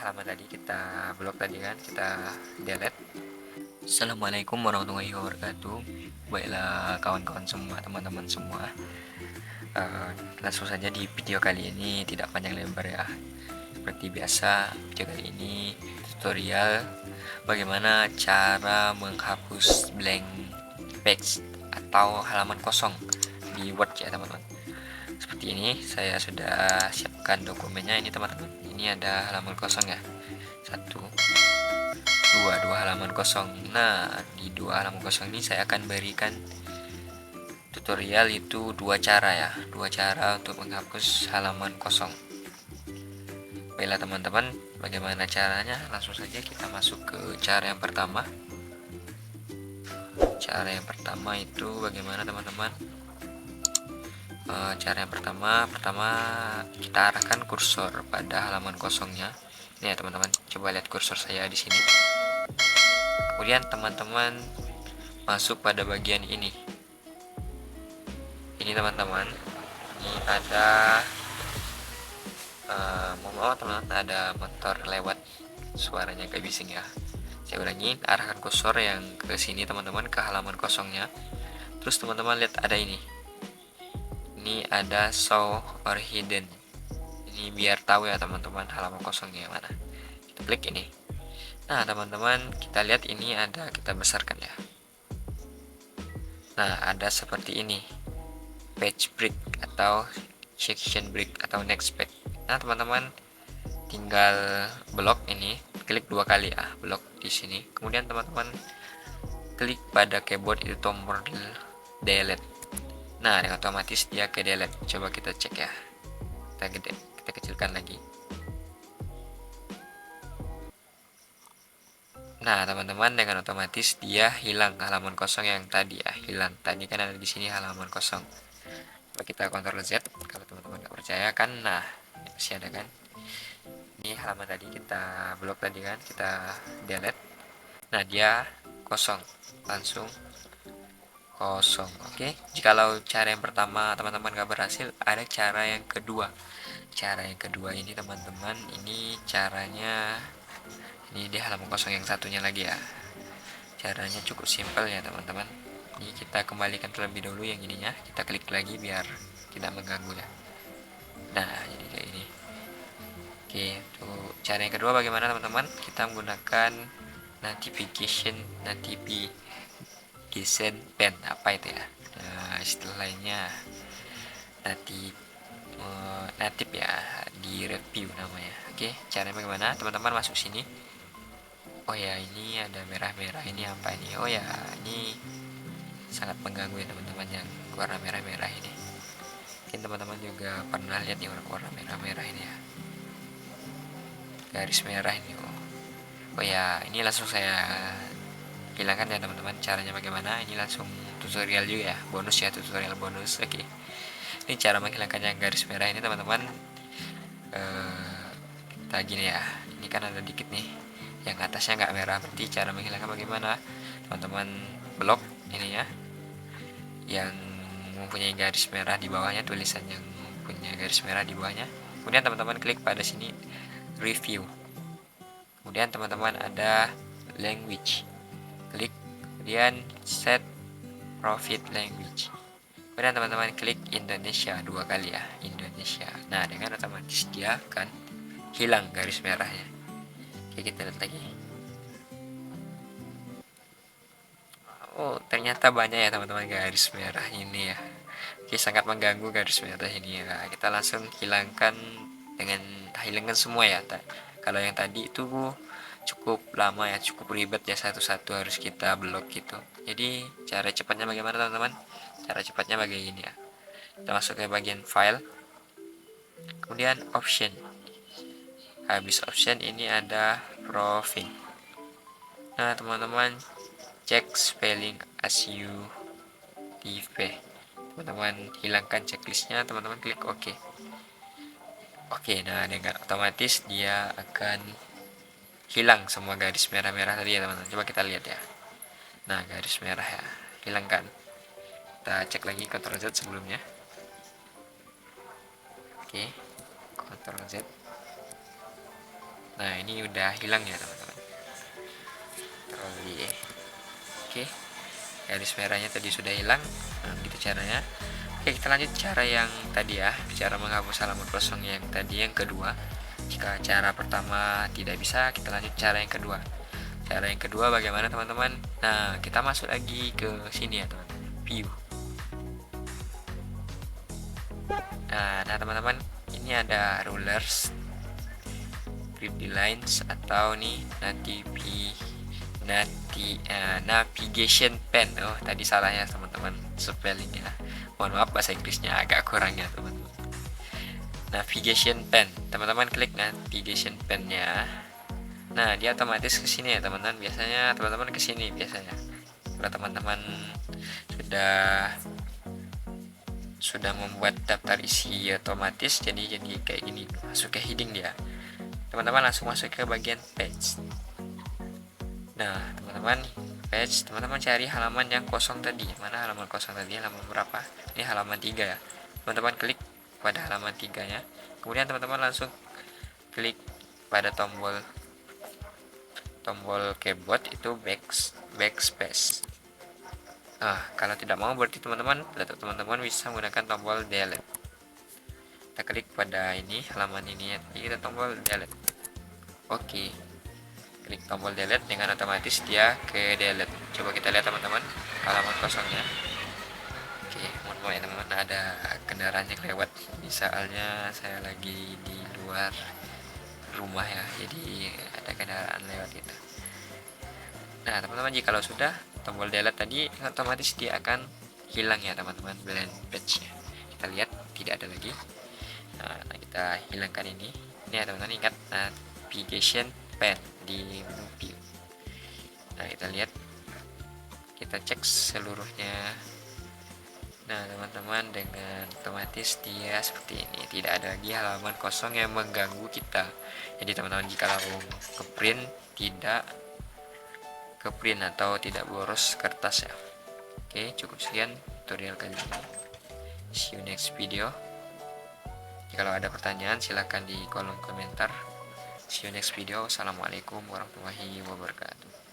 halaman tadi kita blok tadi kan, kita delete. Assalamualaikum warahmatullahi wabarakatuh. Baiklah kawan-kawan semua, teman-teman semua, langsung saja di video kali ini tidak panjang lebar ya. Seperti biasa, video kali ini tutorial bagaimana cara menghapus blank page atau halaman kosong di Word ya teman-teman. Seperti ini, saya sudah siapkan dokumennya ini teman-teman. Ini ada halaman kosong ya, dua halaman kosong. Nah, di dua halaman kosong ini saya akan berikan tutorial itu dua cara untuk menghapus halaman kosong. Baiklah teman-teman, bagaimana caranya? Langsung saja kita masuk ke cara yang pertama. Cara yang pertama itu bagaimana teman-teman? Cara yang pertama kita arahkan kursor pada halaman kosongnya. Ini ya teman-teman, coba lihat kursor saya di sini. Kemudian teman-teman masuk pada bagian ini. Ini teman-teman, ini ada teman-teman, ada motor lewat, suaranya agak bising ya. Saya ulangi, arahkan kursor yang ke sini teman-teman, ke halaman kosongnya. Terus teman-teman lihat ada ini ada show or hidden. Ini biar tahu ya teman-teman halaman kosongnya mana. Kita klik ini. Nah teman-teman, kita lihat ini ada, kita besarkan ya. Nah, ada seperti ini, page break atau section break atau next page. Nah teman-teman tinggal blok ini, klik dua kali ya, blok di sini. Kemudian teman-teman klik pada keyboard itu tombol delete. Nah, dengan otomatis dia ke delete. Coba kita cek ya. Kita kecilkan lagi. Nah, teman-teman, dengan otomatis dia hilang halaman kosong yang tadi ya, hilang. Tadi kan ada di sini halaman kosong. Coba kita Ctrl Z kalau teman-teman nggak percaya kan. Nah, masih ada kan. Ini halaman tadi kita blok tadi kan, kita delete. Nah, dia kosong. Langsung kosong. Oke, jikalau cara yang pertama teman-teman gak berhasil, ada cara yang kedua. Cara yang kedua ini teman-teman, ini caranya ini di halaman kosong yang satunya lagi ya. Caranya cukup simpel ya teman-teman. Ini kita kembalikan terlebih dahulu yang ininya, kita klik lagi biar tidak mengganggu ya. Nah, jadi kayak ini. Oke, untuk cara yang kedua bagaimana teman-teman? Kita menggunakan notification pen, apa itu ya? Nah, istilah lainnya natif ya, di review namanya. Oke, caranya bagaimana? Teman-teman masuk sini. Oh ya, ini ada merah-merah, ini apa ini? Oh ya, ini sangat mengganggu ya teman-teman, yang warna merah-merah ini. Mungkin teman-teman juga pernah lihat nih warna merah-merah ini ya, garis merah ini. Oh ya, ini langsung saya hilangkan ya teman-teman. Caranya bagaimana? Ini langsung tutorial juga ya, bonus ya, tutorial bonus. Oke, ini cara menghilangkan yang garis merah ini teman-teman. Kita gini ya, ini kan ada dikit nih yang atasnya nggak merah, berarti cara menghilangkan bagaimana? Teman-teman blok ini ya, yang mempunyai garis merah di bawahnya, tulisan yang punya garis merah di bawahnya. Kemudian teman-teman klik pada sini review. Kemudian teman-teman ada language, klik. Kemudian set profit language. Kemudian teman-teman klik Indonesia dua kali ya, Indonesia. Nah, dengan otomatis dia akan hilang garis merahnya. Oke, kita lihat lagi. Oh, ternyata banyak ya teman-teman garis merah ini ya. Oke, sangat mengganggu garis merah ini ya. Kita langsung hilangkan semua ya. Kalau yang tadi itu cukup lama ya, cukup ribet ya, satu-satu harus kita blok gitu. Jadi cara cepatnya bagaimana teman-teman? Cara cepatnya begini ya. Kita masuk ke bagian file, kemudian option. Habis option ini ada profile. Nah teman-teman, cek spelling as you type. Teman-teman hilangkan checklistnya, teman-teman klik OK. Oke, nah dengan otomatis dia akan hilang semua garis merah-merah tadi ya teman-teman. Coba kita lihat ya. Nah, garis merah ya, hilangkan. Kita cek lagi Ctrl Z sebelumnya. Oke, Ctrl Z. Nah, ini udah hilang ya teman-teman. Oke, garis merahnya tadi sudah hilang. Nah, gitu caranya. Oke, kita lanjut cara yang tadi ya, cara menghapus halaman kosong yang tadi, yang kedua. Jika cara pertama tidak bisa, kita lanjut cara yang kedua. Cara yang kedua bagaimana teman-teman? Nah, kita masuk lagi ke sini ya teman-teman, view. Nah teman-teman, ini ada rulers, grip the lines, atau nih navigation pen. Oh, tadi salah ya teman-teman spellingnya. Mohon maaf, bahasa Inggrisnya agak kurang ya teman-teman. Navigation pen, teman-teman klik navigation pennya. Nah, dia otomatis ke sini ya teman-teman. Biasanya teman-teman ke sini biasanya. Kalau teman-teman sudah membuat daftar isi otomatis, jadi kayak gini, masuk ke heading dia. Teman-teman langsung masuk ke bagian page. Nah, teman-teman page, teman-teman cari halaman yang kosong tadi. Mana halaman kosong tadi? Halaman berapa? Ini halaman 3 ya. Teman-teman klik pada halaman 3 nya. Kemudian teman-teman langsung klik pada tombol keyboard itu backspace. Nah, kalau tidak mau berarti teman-teman bisa menggunakan tombol delete. Kita klik pada ini halaman ini ya, kita tombol delete. Oke, klik tombol delete, dengan otomatis dia ke delete. Coba kita lihat teman-teman halaman kosongnya. Oke, mohon maaf ya teman-teman, ada kendaraan yang lewat. Misalnya saya lagi di luar rumah ya, jadi ada kendaraan lewat itu. Nah teman-teman, jika sudah tombol delete tadi, otomatis dia akan hilang ya teman-teman, blank page nya. Kita lihat tidak ada lagi. Nah, kita hilangkan ini ya teman-teman. Ingat navigation pen di menu view. Nah, kita lihat, kita cek seluruhnya. Nah teman-teman, dengan otomatis dia seperti ini, tidak ada lagi halaman kosong yang mengganggu kita. Jadi teman-teman, jika ke print, tidak ke print atau tidak boros kertas ya. Oke, cukup sekian tutorial kali ini. See you next video. Kalau ada pertanyaan silahkan di kolom komentar. See you next video. Assalamualaikum warahmatullahi wabarakatuh.